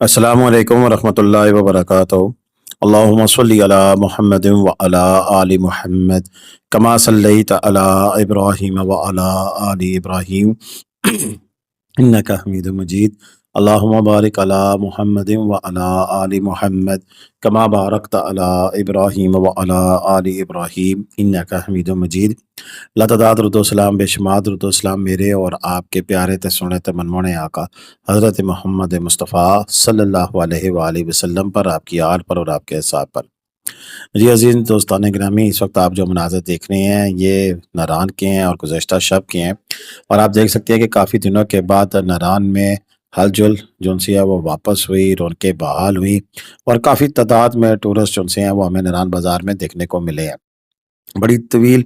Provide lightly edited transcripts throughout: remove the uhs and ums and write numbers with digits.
السلام علیکم ورحمۃ اللہ وبرکاتہ۔ اللہم صلی علی محمد وعلی آل محمد کما صلیت علی ابراہیم وعلی آل ابراہیم انک حمید مجید۔ اللہم بارک علی محمد وعلی آل محمد کما بارکت علی ابراہیم وعلی آل ابراہیم انک حمید مجید۔ لاتعداد درود و سلام، بے شمار درود و سلام میرے اور آپ کے پیارے تے سونے تے منمونے آقا حضرت محمد مصطفیٰ صلی اللہ علیہ وآلہ وسلم پر، آپ کی آل پر اور آپ کے اصحاب پر۔ جی عزیز دوستان گرامی، اس وقت آپ جو مناظر دیکھ رہے ہیں یہ ناران کے ہیں اور گزشتہ شب کے ہیں، اور آپ دیکھ سکتے ہیں کہ کافی دنوں کے بعد ناران میں ہل جل جو سی ہے وہ واپس ہوئی، رونقیں بحال ہوئی، اور کافی تعداد میں ٹورسٹ جو سے ہیں وہ ہمیں ناران بازار میں دیکھنے کو ملے ہیں۔ بڑی طویل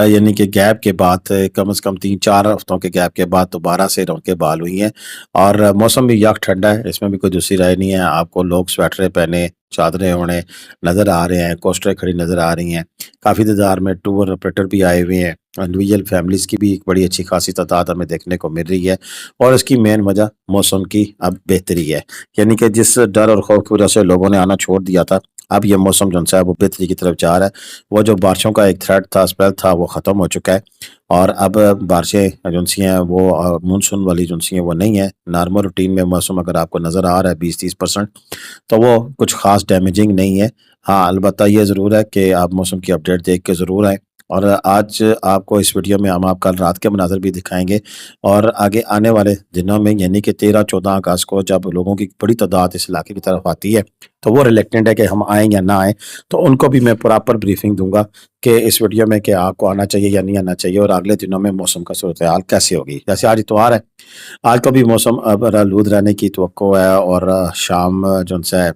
یعنی کہ گیپ کے بعد، کم از کم 3-4 ہفتوں کے گیپ کے بعد دوبارہ سے رونقیں بحال ہوئی ہیں، اور موسم بھی یک ٹھنڈا ہے، اس میں بھی کوئی دوسری رائے نہیں ہے۔ آپ کو لوگ سویٹریں پہنے، چادریں اوڑھے نظر آ رہے ہیں، کوسٹریں کھڑی نظر آ رہی ہیں۔ کافی تعداد میں ٹور آپریٹر بھی آئے ہوئے ہیں، انڈیویجول فیملیز کی بھی ایک بڑی اچھی خاصی تعداد ہمیں دیکھنے کو مل رہی ہے، اور اس کی مین وجہ موسم کی اب بہتری ہے، یعنی کہ جس ڈر اور خوف کی وجہ سے لوگوں نے آنا چھوڑ دیا تھا، اب یہ موسم جو ہے وہ بہتری کی طرف جا رہا ہے۔ وہ جو بارشوں کا ایک تھریٹ تھا، اسپیل تھا، وہ ختم ہو چکا ہے، اور اب بارشیں جو سی ہیں وہ مونسون والی جو سی ہیں وہ نہیں ہے۔ نارمل روٹین میں موسم اگر آپ کو نظر آ رہا ہے 20-30%، تو وہ کچھ خاص ڈیمیجنگ نہیں ہے۔ ہاں البتہ یہ ضرور ہے کہ آپ موسم کی اپڈیٹ دیکھ کے ضرور آئیں، اور آج آپ کو اس ویڈیو میں ہم آپ کل رات کے مناظر بھی دکھائیں گے، اور آگے آنے والے دنوں میں یعنی کہ 13-14 اگست کو جب لوگوں کی بڑی تعداد اس علاقے کی طرف آتی ہے تو وہ ریلیکٹنٹ ہے کہ ہم آئیں یا نہ آئیں، تو ان کو بھی میں پراپر بریفنگ دوں گا کہ اس ویڈیو میں کہ آپ کو آنا چاہیے یا نہیں آنا چاہیے، اور اگلے دنوں میں موسم کا صورتحال کیسے ہوگی۔ جیسے آج اتوار ہے، آج تو بھی موسم اب آلود رہنے کی توقع ہے، اور شام جو ہے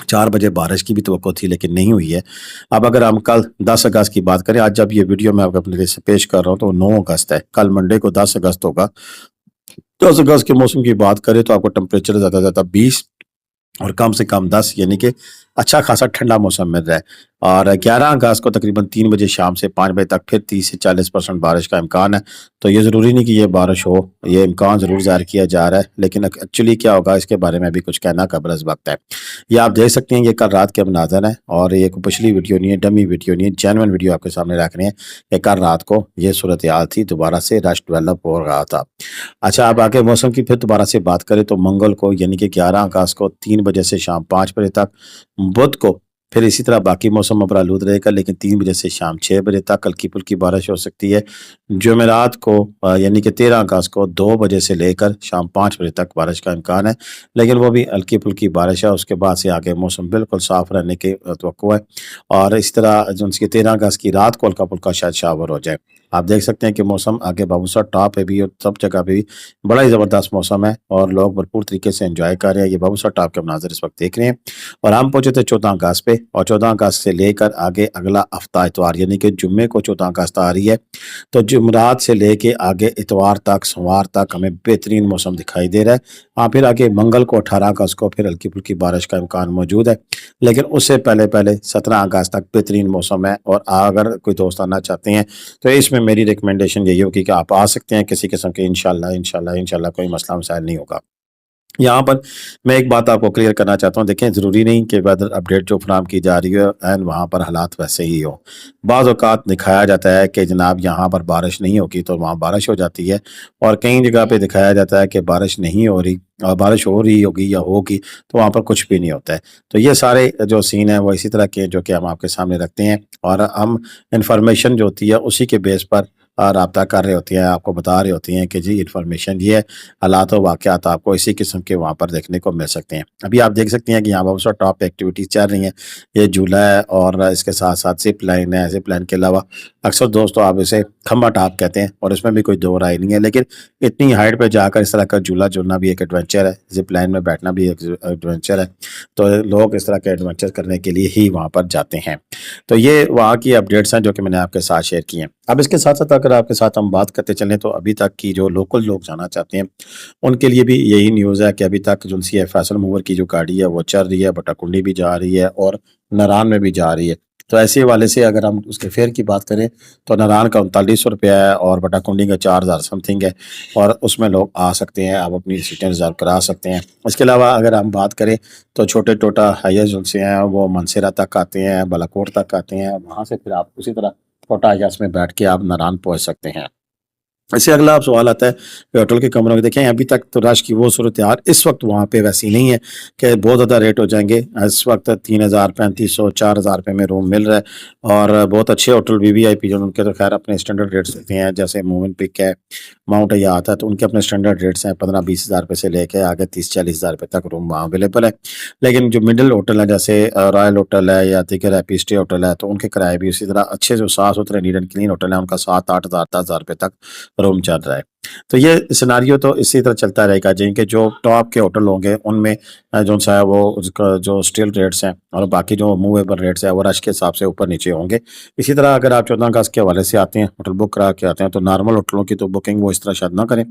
4 بجے بارش کی بھی توقع تھی لیکن نہیں ہوئی ہے۔ اب اگر ہم کل 10 اگست کی بات کریں، آج جب یہ ویڈیو میں آپ اپنے لیے سے پیش کر رہا ہوں تو 9 اگست ہے، کل منڈے کو 10 اگست ہوگا۔ 10 اگست کے موسم کی بات کریں تو آپ کو ٹمپریچر زیادہ سے زیادہ 20 اور کم سے کم 10، یعنی کہ اچھا خاصا ٹھنڈا موسم مل رہا ہے۔ اور 11 اگست کو تقریباً 3 بجے شام سے 5 بجے تک پھر 30 سے 40% بارش کا امکان ہے۔ تو یہ ضروری نہیں کہ یہ بارش ہو، یہ امکان ضرور ظاہر کیا جا رہا ہے، لیکن ایکچولی کیا ہوگا اس کے بارے میں بھی کچھ کہنا قبل از وقت ہے۔ یہ آپ دیکھ سکتے ہیں، یہ کل رات کے مناظر ہیں، اور یہ کوئی پچھلی ویڈیو نہیں ہے، ڈمی ویڈیو نہیں ہے، جینوئن ویڈیو آپ کے سامنے رکھ رہے ہیں کہ کل رات کو یہ صورتحال تھی، دوبارہ سے رش ڈیولپ ہو رہا تھا۔ اچھا، اب آگے موسم کی پھر دوبارہ سے بات کریں تو منگل کو یعنی کہ 11 اگست کو 3 بجے سے شام 5 بجے تک، بدھ کو پھر اسی طرح باقی موسم اب آلود رہے گا، لیکن 3 بجے سے شام 6 بجے تک ہلکی پھلکی بارش ہو سکتی ہے۔ جمعرات کو یعنی کہ 13 اگست کو 2 بجے سے لے کر شام 5 بجے تک بارش کا امکان ہے، لیکن وہ بھی ہلکی پھلکی بارش ہے، اس کے بعد سے آگے موسم بالکل صاف رہنے کی توقع ہے، اور اس طرح جو 13 اگست کی رات کو ہلکا پھلکا شاید شاور ہو جائے۔ آپ دیکھ سکتے ہیں کہ موسم آگے بابوسر ٹاپ پہ بھی اور سب جگہ پہ بھی بڑا ہی زبردست موسم ہے، اور لوگ بھرپور طریقے سے انجوائے کر رہے ہیں۔ یہ بابوسر ٹاپ کے مناظر اس وقت دیکھ رہے ہیں، اور ہم پہنچے تھے 14 اگست پہ، اور 14 اگست سے لے کر آگے اگلا ہفتہ اتوار یعنی کہ جمعے کو 14 اگست آ رہی ہے، تو جمعرات سے لے کے آگے اتوار تک، سوموار تک ہمیں بہترین موسم دکھائی دے رہا ہے۔ ہاں پھر آگے منگل کو 18 اگست کو پھر ہلکی پھلکی بارش کا امکان موجود ہے، لیکن اس سے پہلے 17 اگست تک بہترین موسم ہے۔ اور اگر کوئی دوست آنا چاہتے ہیں تو اس میں میری ریکمنڈیشن یہی ہوگی کہ آپ آ سکتے ہیں، کسی قسم کے انشاءاللہ کوئی مسئلہ مسائل نہیں ہوگا۔ یہاں پر میں ایک بات آپ کو کلیئر کرنا چاہتا ہوں، دیکھیں ضروری نہیں کہ ویدر اپڈیٹ جو فراہم کی جا رہی ہے اینڈ وہاں پر حالات ویسے ہی ہو۔ بعض اوقات دکھایا جاتا ہے کہ جناب یہاں پر بارش نہیں ہوگی تو وہاں بارش ہو جاتی ہے، اور کئی جگہ پہ دکھایا جاتا ہے کہ بارش نہیں ہو رہی اور بارش ہو رہی ہوگی یا ہوگی تو وہاں پر کچھ بھی نہیں ہوتا ہے۔ تو یہ سارے جو سین ہیں وہ اسی طرح کے جو کہ ہم آپ کے سامنے رکھتے ہیں، اور ہم انفارمیشن جو ہوتی ہے اسی کے بیس پر رابطہ کر رہے ہوتے ہیں، آپ کو بتا رہے ہوتے ہیں کہ جی انفارمیشن یہ ہے، حالات و واقعات آپ کو اسی قسم کے وہاں پر دیکھنے کو مل سکتے ہیں۔ ابھی آپ دیکھ سکتے ہیں کہ یہاں بہت سا ٹاپ ایکٹیویٹیز چل رہی ہیں، یہ جھولا ہے اور اس کے ساتھ ساتھ زپ لائن ہے۔ زپ لائن کے علاوہ اکثر دوستوں آپ اسے کھمبا ٹاپ کہتے ہیں، اور اس میں بھی کوئی دو رائے نہیں ہے، لیکن اتنی ہائٹ پہ جا کر اس طرح کا جھولا جھولنا بھی ایک ایڈونچر ہے، زپ لائن میں بیٹھنا بھی ایک ایڈونچر ہے، تو لوگ اس طرح کے ایڈونچر کرنے کے لیے ہی وہاں پر جاتے ہیں۔ تو یہ وہاں کی اپڈیٹس ہیں جو کہ میں نے آپ کے ساتھ شیئر کی ہیں۔ اب اس کے ساتھ ساتھ اگر آپ کے ساتھ ہم بات کرتے چلیں تو ابھی تک کی جو لوکل لوگ جانا چاہتے ہیں ان کے لیے بھی یہی نیوز ہے کہ ابھی تک جو سی ہے فیصل موور کی جو گاڑی ہے وہ چل رہی ہے، بٹا کنڈی بھی جا رہی ہے اور ناران میں بھی جا رہی ہے۔ تو ایسے حوالے سے اگر ہم اس کے فیئر کی بات کریں تو ناران کا 3900 روپیہ ہے اور بٹا کنڈی کا 4000 سم تھنگ ہے، اور اس میں لوگ آ سکتے ہیں، آپ اپنی سیٹیں ریزرو کرا سکتے ہیں۔ اس کے علاوہ اگر ہم بات کریں تو چھوٹے ٹوٹا ہائیز جو سے ہیں وہ منصیرہ تک آتے ہیں، بالاکوٹ تک آتے ہیں، وہاں سے پھر آپ اسی طرح چھوٹا ہائیز میں بیٹھ کے آپ ناران پہنچ سکتے ہیں۔ اس سے اگلا آپ سوال آتا ہے کہ ہوٹل کے کمروں میں دیکھیں ابھی تک تو رش کی وہ صورتحال اس وقت وہاں پہ ویسی نہیں ہے کہ بہت زیادہ ریٹ ہو جائیں گے۔ اس وقت 3000 3500 4000 روپے میں روم مل رہا ہے، اور بہت اچھے ہوٹل وی آئی پی جو ان کے تو خیر اپنے اسٹینڈرڈ ریٹس ہوتے ہیں، جیسے مومن پک ہے، ماؤنٹ یا آتا ہے، تو ان کے اپنے اسٹینڈرڈ ریٹس ہیں 15-20 ہزار روپے سے لے کے آگے 30-40 ہزار روپے تک روم وہاں اویلیبل ہے۔ لیکن جو مڈل ہوٹل ہیں جیسے رائل ہوٹل ہے یا دیگر ہیپی اسٹے ہوٹل ہے، تو ان کے کرائے بھی اسی طرح اچھے جو صاف ستھرے نیٹ اینڈ کلین ہوٹل ہیں ان کا 7-8 ہزار 10 ہزار روپے تک روم چل رہا ہے۔ تو یہ سیناریو تو اسی طرح چلتا رہے گا، جن کے جو ٹاپ کے ہوٹل ہوں گے ان میں جو سا ہے وہ اس کا جو اسٹیل ریٹس ہیں اور باقی جو موویبل ریٹس ہیں وہ رش کے حساب سے اوپر نیچے ہوں گے۔ اسی طرح اگر آپ 14 اگست کے حوالے سے آتے ہیں، ہوٹل بک کرا کے آتے ہیں، تو نارمل ہوٹلوں کی تو بکنگ وہ اس طرح شاید نہ کریں،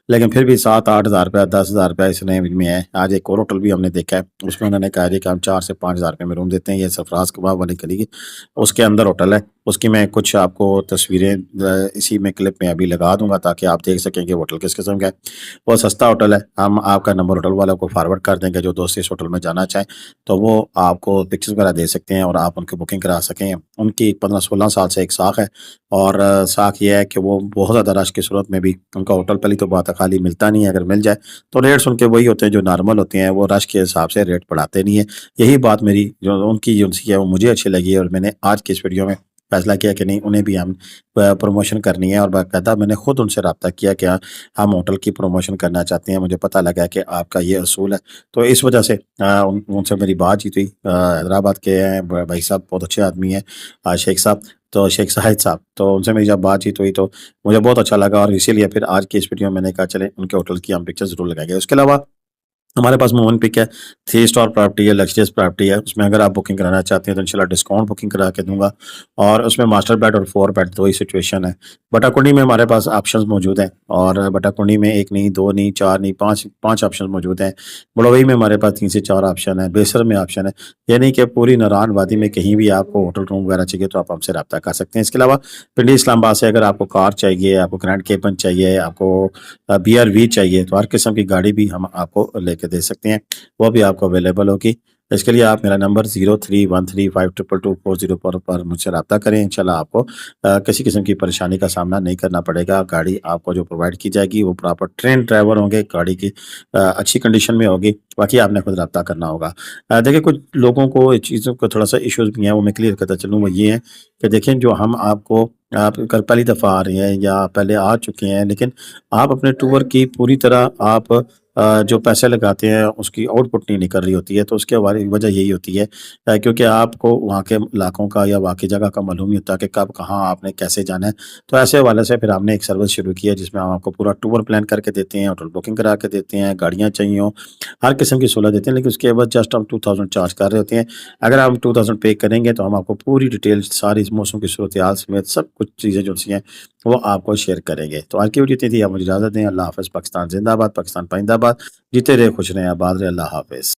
لیکن پھر بھی 7-8 ہزار روپیہ 10 ہزار روپیہ اس رینج میں ہے۔ آج ایک اور ہوٹل بھی ہم نے دیکھا ہے، اس میں انہوں نے کہا جی کہ ہم 4 سے 5 ہزار روپے میں روم دیتے ہیں، یہ سرفراز کباب والی گلی اس کے اندر ہوٹل ہے۔ اس کی میں کچھ آپ کو تصویریں اسی میں کلپ میں ابھی لگا دوں گا تاکہ آپ دیکھ سکیں کہ ہوٹل کس قسم کا ہے۔ وہ سستا ہوٹل ہے، ہم آپ کا نمبر ہوٹل والوں کو فارورڈ کر دیں گے، جو دوست اس ہوٹل میں جانا چاہیں تو وہ آپ کو پکچرز وغیرہ دے سکتے ہیں اور آپ ان کی بکنگ کرا سکیں۔ ان کی 15-16 سال سے ایک ساکھ ہے، اور ساکھ یہ ہے کہ وہ بہت زیادہ رش کی صورت میں بھی ان کا ہوٹل پہلی تو بات ہے خالی ملتا نہیں ہے، اگر مل جائے تو ریٹس ان کے وہی ہوتے ہیں جو نارمل ہوتے ہیں، وہ رش کے حساب سے ریٹ بڑھاتے نہیں ہیں۔ یہی بات میری جو ان کی ہے وہ مجھے اچھی لگی ہے، اور میں نے آج کی اس ویڈیو میں فیصلہ کیا کہ نہیں انہیں بھی ہم پروموشن کرنی ہے، اور باقاعدہ میں نے خود ان سے رابطہ کیا کہ ہم ہوٹل کی پروموشن کرنا چاہتے ہیں، مجھے پتہ لگا کہ آپ کا یہ اصول ہے، تو اس وجہ سے ان سے میری بات چیت ہوئی۔ حیدرآباد کے ہیں بھائی صاحب، بہت اچھے آدمی ہیں، شیخ صاحب، تو شیخ شاہد صاحب، تو ان سے میری جب بات چیت ہوئی تو مجھے بہت اچھا لگا، اور اسی لیے پھر آج کی اس ویڈیو میں نے کہا چلیں ان کے ہوٹل کی ہم پکچر ضرور لگائیں گے۔ اس کے علاوہ ہمارے پاس مومن پک ہے، 3 اسٹار پراپرٹی ہے، لگژریس پراپرٹی ہے، اس میں اگر آپ بکنگ کرانا چاہتے ہیں تو انشاءاللہ ڈسکاؤنٹ بکنگ کرا کے دوں گا، اور اس میں ماسٹر بیڈ اور 4 بیڈ دو ہی سچویشن ہے۔ بٹا کنڈی میں ہمارے پاس آپشنز موجود ہیں، اور بٹا کنڈی میں 1 نہیں 2 نہیں 4 نہیں 5 آپشن موجود ہیں۔ بڑوئی میں ہمارے پاس 3 سے 4 آپشن ہیں، بیسر میں آپشن ہے، یعنی کہ پوری ناران وادی میں کہیں بھی آپ کو ہوٹل روم وغیرہ چاہیے تو آپ ہم سے رابطہ کر سکتے ہیں۔ اس کے علاوہ پنڈی اسلام آباد سے اگر آپ کو کار چاہیے، آپ کو گرینڈ کیپن چاہیے، آپ کو BRV چاہیے، تو ہر قسم کی گاڑی بھی ہم آپ کو لے کے دے سکتے ہیں، وہ بھی آپ کو اویلیبل ہوگی۔ اس کے لیے آپ میرا نمبر 0313522240 پر مجھ سے رابطہ کریں، انشاءاللہ آپ کو کسی قسم کی پریشانی کا سامنا نہیں کرنا پڑے گا۔ گاڑی آپ کو جو پرووائڈ کی جائے گی وہ پراپر ٹرین ڈرائیور ہوں گے، گاڑی کی اچھی کنڈیشن میں ہوگی، باقی آپ نے خود رابطہ کرنا ہوگا۔ دیکھیں کچھ لوگوں کو اس چیزوں کو تھوڑا سا ایشوز بھی ہیں، وہ میں کلیئر کرتا چلوں، وہ یہ ہیں کہ دیکھیں جو ہم آپ کل پہلی دفعہ آ رہے ہیں یا پہلے آ چکے ہیں، لیکن آپ اپنے ٹور کی پوری طرح آپ جو پیسے لگاتے ہیں اس کی آؤٹ پٹ نہیں نکل رہی ہوتی ہے، تو اس کے وجہ یہی ہوتی ہے کیونکہ آپ کو وہاں کے علاقوں کا یا واقعی جگہ کا معلوم نہیں ہوتا کہ کب کہاں آپ نے کیسے جانا ہے۔ تو ایسے حوالے سے پھر ہم نے ایک سروس شروع کی ہے جس میں ہم آپ کو پورا ٹور پلان کر کے دیتے ہیں، ہوٹل بکنگ کرا کے دیتے ہیں، گاڑیاں چاہیے ہوں، ہر قسم کی سہولت دیتے ہیں، لیکن اس کے بعد جسٹ ہم 2000 چارج کر رہے ہوتے ہیں۔ اگر ہم 2000 پے کریں گے تو ہم آپ کو پوری ڈیٹیل ساری موسم کی صورتحال سمیت سب کچھ چیزیں جو سی ہیں وہ آپ کو شیئر کریں گے۔ تو آج کی ویڈیو اتنی تھی، آپ مجھے اجازت دیں۔ اللہ حافظ۔ پاکستان زندہ باد، پاکستان پائندہ باد، جیتے رہے خوش رہیں، آباد رہے، اللہ حافظ۔